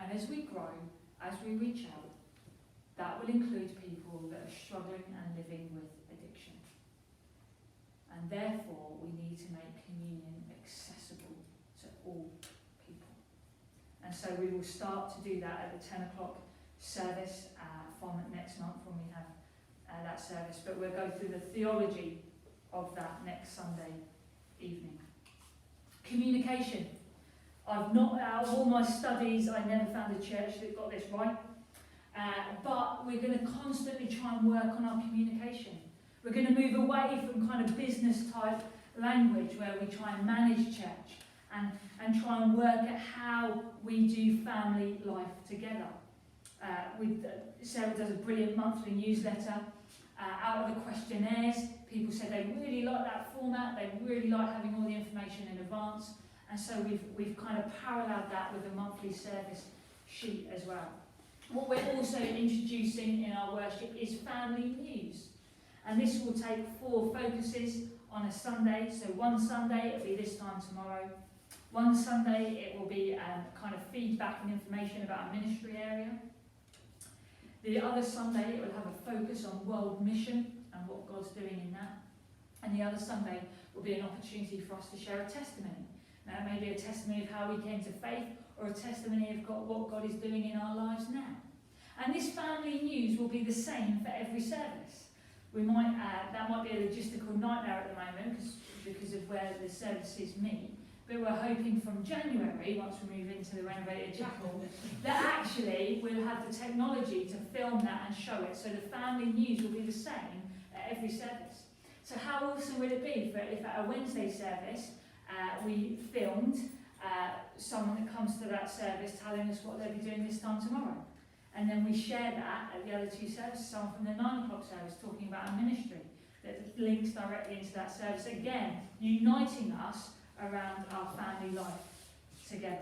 Speaker 1: And as we grow, as we reach out, that will include people that are struggling and living with addiction. And therefore, we need to make communion accessible to all people. And so we will start to do that at the 10 o'clock service from next month when we have that service. But we'll go through the theology of that next Sunday evening. Communication. I've not, out of all my studies, I never found a church that got this right. But we're going to constantly try and work on our communication. We're going to move away from kind of business type language where we try and manage church and try and work at how we do family life together. Sarah does a brilliant monthly newsletter. Out of the questionnaires, people said they really like that format, they really like having all the information in advance, and so we've kind of paralleled that with a monthly service sheet as well. What we're also introducing in our worship is family news, and this will take 4 focuses on a Sunday. So one Sunday it'll be this time tomorrow, one Sunday it will be kind of feedback and information about our ministry area. The other Sunday it will have a focus on world mission and what God's doing in that. And the other Sunday will be an opportunity for us to share a testimony. Now it may be a testimony of how we came to faith, or a testimony of what God is doing in our lives now. And this family news will be the same for every service. We might that might be a logistical nightmare at the moment because of where the services meet. But we're hoping from January, once we move into the renovated chapel, that actually we'll have the technology to film that and show it. So the family news will be the same at every service. So how awesome would it be if at a Wednesday service we filmed someone that comes to that service telling us what they'll be doing this time tomorrow. And then we share that at the other 2 services, someone from the 9 o'clock service talking about our ministry that links directly into that service. Again, uniting us around our family life together.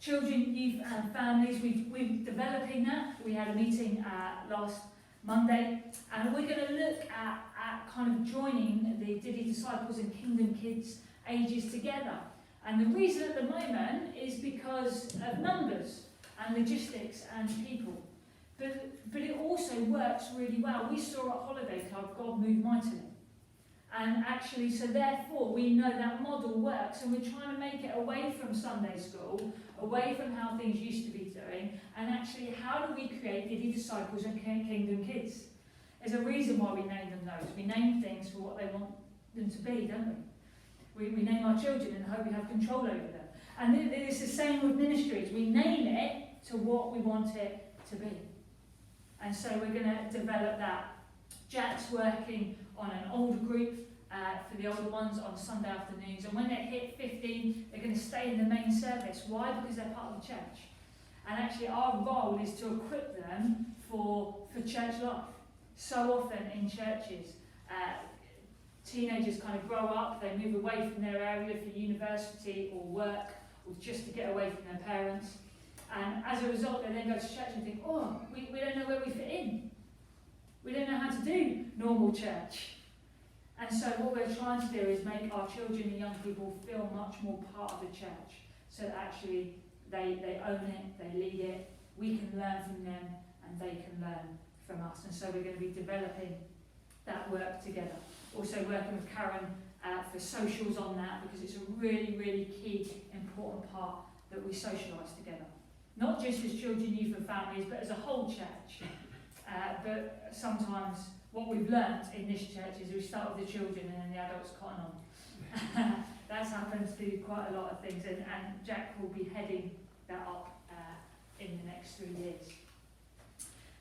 Speaker 1: Children, youth and families, we're developing that. We had a meeting last Monday, and we're going to look at kind of joining the Vidoe Disciples and Kingdom Kids ages together. And the reason at the moment is because of numbers and logistics and people. But it also works really well. We saw at Holiday Club God move mightily. And actually, so therefore, we know that model works, and we're trying to make it away from Sunday school, away from how things used to be doing, and actually, how do we create Vidoe Disciples and Kingdom Kids? There's a reason why we name them those. We name things for what they want them to be, don't we? We name our children and hope we have control over them. And it's the same with ministries. We name it to what we want it to be. And so we're going to develop that. Jack's working on an older group for the older ones on Sunday afternoons, and when they hit 15 they're going to stay in the main service. Why? Because they're part of the church, and actually our role is to equip them for church life. So often in churches teenagers kind of grow up, they move away from their area for university or work, or just to get away from their parents, and as a result they then go to church and think, oh, we don't know where we fit in. We don't know how to do normal church. And so what we're trying to do is make our children and young people feel much more part of the church, so that actually they own it, they lead it, we can learn from them, and they can learn from us. And so we're going to be developing that work together. Also working with Karen for socials on that, because it's a really, really key, important part that we socialise together. Not just as children, youth and families, but as a whole church. But sometimes what we've learnt in this church is we start with the children and then the adults cotton on. That's happened to quite a lot of things, and Jack will be heading that up in the next 3 years.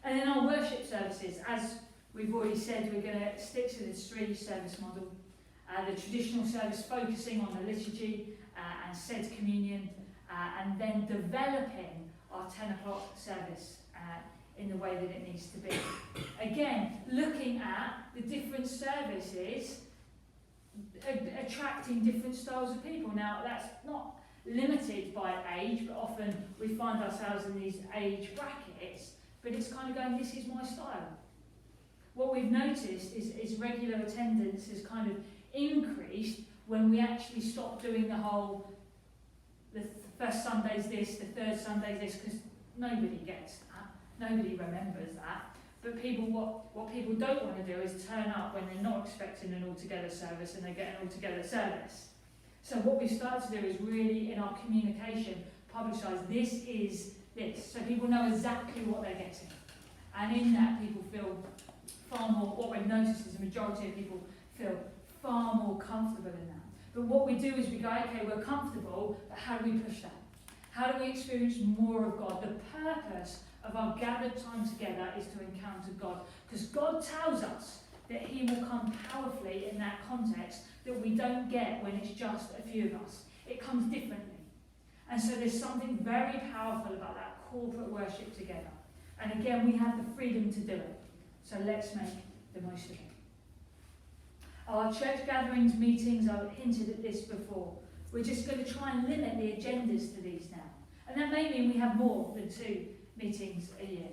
Speaker 1: And then our worship services, as we've already said, we're going to stick to this 3 service model. The traditional service focusing on the liturgy and said communion, and then developing our 10 o'clock service in the way that it needs to be. Again, looking at the different services, attracting different styles of people. Now, that's not limited by age, but often we find ourselves in these age brackets, but it's kind of going, this is my style. What we've noticed is regular attendance has kind of increased when we actually stopped doing the whole first Sunday's this, the third Sunday's this, because nobody gets that, nobody remembers that. But people, what people don't want to do is turn up when they're not expecting an all-together service and they get an all-together service. So what we've started to do is really, in our communication, publicise this is this, so people know exactly what they're getting. And in that, people feel far more, what we've noticed is the majority of people feel far more comfortable in that. But what we do is we go, okay, we're comfortable, but how do we push that? How do we experience more of God? The purpose of our gathered time together is to encounter God. Because God tells us that he will come powerfully in that context that we don't get when it's just a few of us. It comes differently. And so there's something very powerful about that corporate worship together. And again, we have the freedom to do it. So let's make the most of it. Our church gatherings, meetings, I've hinted at this before. We're just going to try and limit the agendas to these now. And that may mean we have more than 2 meetings a year.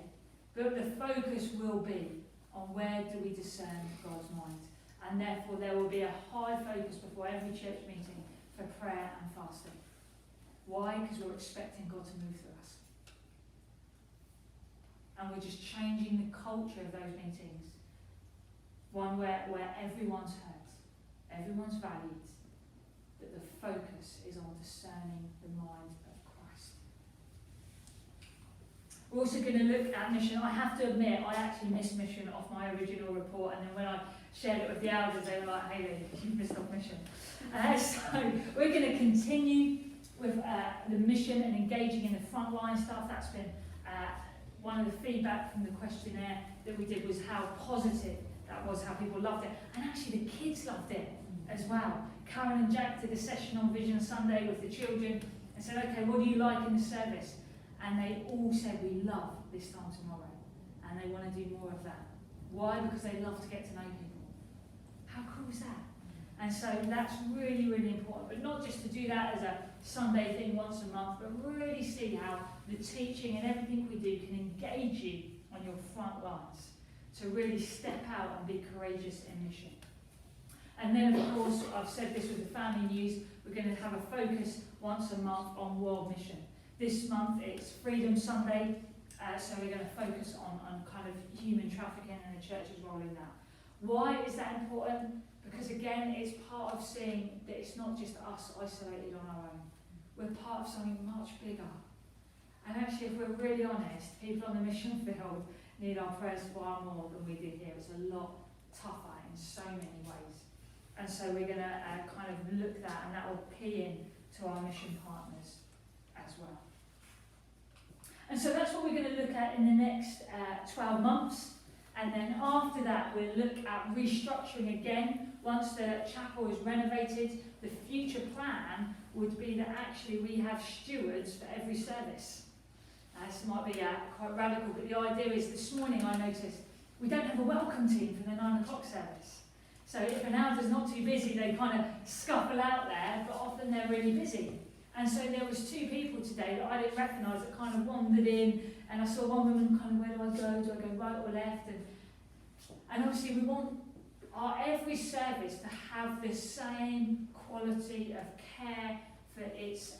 Speaker 1: But the focus will be on where do we discern God's mind. And therefore there will be a high focus before every church meeting for prayer and fasting. Why? Because we're expecting God to move through us. And we're just changing the culture of those meetings. One where everyone's heard, everyone's valued, but the focus is on discerning the mind of Christ. We're also going to look at mission. I have to admit, I actually missed mission off my original report, and then when I shared it with the elders, they were like, Hayley, you've missed off mission. So we're going to continue with the mission and engaging in the frontline stuff. That's been one of the feedback from the questionnaire that we did was how positive that was, how people loved it. And actually the kids loved it as well. Karen and Jack did a session on Vision Sunday with the children and said, okay, what do you like in the service? And they all said, we love this time tomorrow. And they want to do more of that. Why? Because they love to get to know people. How cool is that? And so that's really, really important. But not just to do that as a Sunday thing once a month, but really see how the teaching and everything we do can engage you on your front lines. To really step out and be courageous in mission. And then, of course, I've said this with the family news, we're going to have a focus once a month on world mission. This month it's Freedom Sunday, so we're going to focus on kind of human trafficking and the church's role in that. Why is that important? Because again, it's part of seeing that it's not just us isolated on our own. We're part of something much bigger. And actually, if we're really honest, people on the mission field need our prayers far more than we did here. It's a lot tougher in so many ways. And so we're going to kind of look at that, and that will key in to our mission partners as well. And so that's what we're going to look at in the next 12 months. And then after that, we'll look at restructuring again. Once the chapel is renovated, the future plan would be that actually we have stewards for every service. This might be quite radical, but the idea is this morning I noticed we don't have a welcome team for the 9 o'clock service. So if an elder's not too busy, they kind of scuffle out there, but often they're really busy. And so there was 2 people today that I didn't recognise that kind of wandered in, and I saw one woman kind of, where do I go? Do I go right or left? And obviously we want our every service to have the same quality of care for its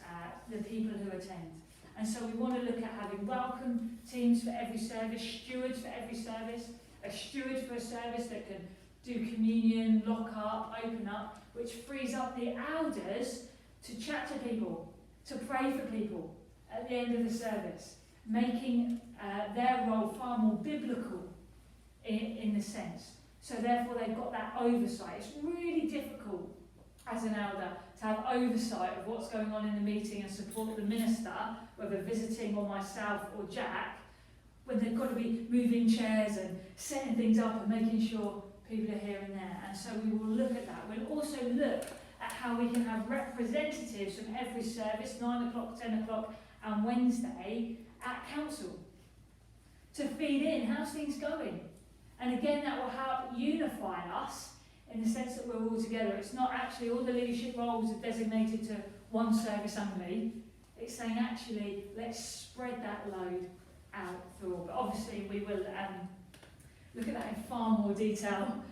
Speaker 1: the people who attend. And so we want to look at having welcome teams for every service, stewards for every service, a steward for a service that can do communion, lock up, open up, which frees up the elders to chat to people, to pray for people at the end of the service, making their role far more biblical in the sense. So therefore they've got that oversight. It's really difficult as an elder to have oversight of what's going on in the meeting and support the minister, whether visiting or myself or Jack, when they've got to be moving chairs and setting things up and making sure people are here and there. And so we will look at that. We'll also look at how we can have representatives from every service, 9 o'clock, 10 o'clock and Wednesday at council, to feed in how's things going. And again, that will help unify us in the sense that we're all together. It's not actually all the leadership roles are designated to one service only. It's saying actually, let's spread that load out through all. But obviously we will look at that in far more detail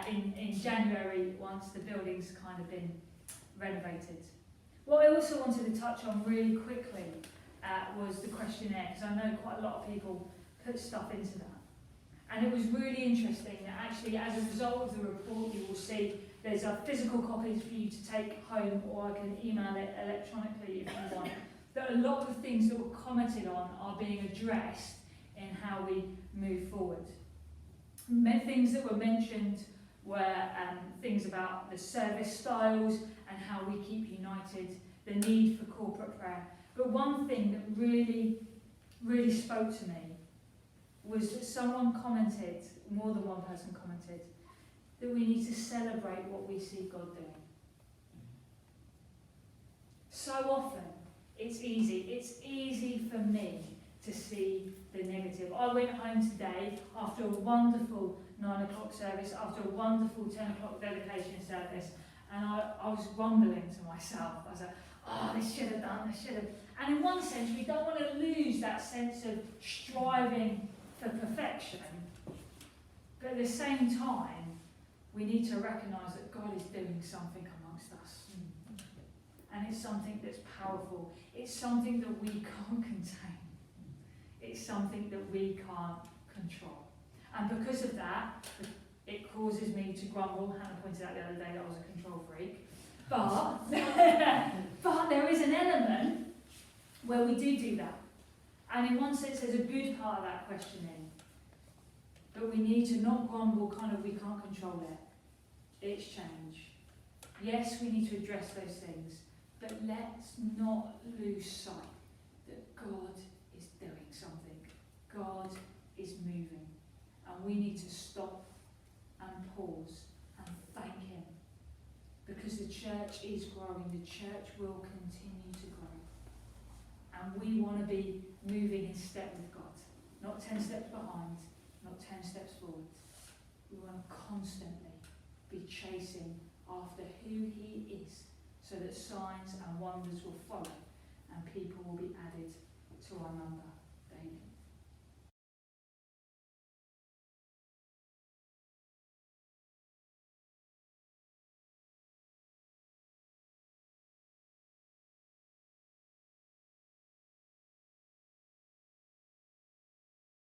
Speaker 1: in January once the building's kind of been renovated. What I also wanted to touch on really quickly was the questionnaire, because I know quite a lot of people put stuff into that. And it was really interesting that actually, as a result of the report, you will see there's physical copies for you to take home, or I can email it electronically if you want. That a lot of things that were commented on are being addressed in how we move forward. Things that were mentioned were things about the service styles and how we keep united, the need for corporate prayer. But one thing that really, really spoke to me was that someone commented, more than one person commented, that we need to celebrate what we see God doing. So often, it's easy for me to see the negative. I went home today after a wonderful 9 o'clock service, after a wonderful 10 o'clock dedication service, and I was grumbling to myself. I was like, oh, this should have done, this should have. And in one sense, we don't want to lose that sense of striving for perfection. But at the same time, we need to recognise that God is doing something amongst us. And it's something that's powerful. It's something that we can't contain. It's something that we can't control. And because of that, it causes me to grumble. Hannah pointed out the other day that I was a control freak. But there is an element where we do that. And in one sense, there's a good part of that questioning. But we need to not grumble, we can't control it. It's change. Yes, we need to address those things. But let's not lose sight that God is doing something. God is moving. And we need to stop and pause and thank Him. Because the church is growing. The church will continue to grow. And we want to be moving in step with God. Not 10 steps behind, not 10 steps forward. We want to constantly be chasing after who He is, so that signs and wonders will follow and people will be added to our number daily.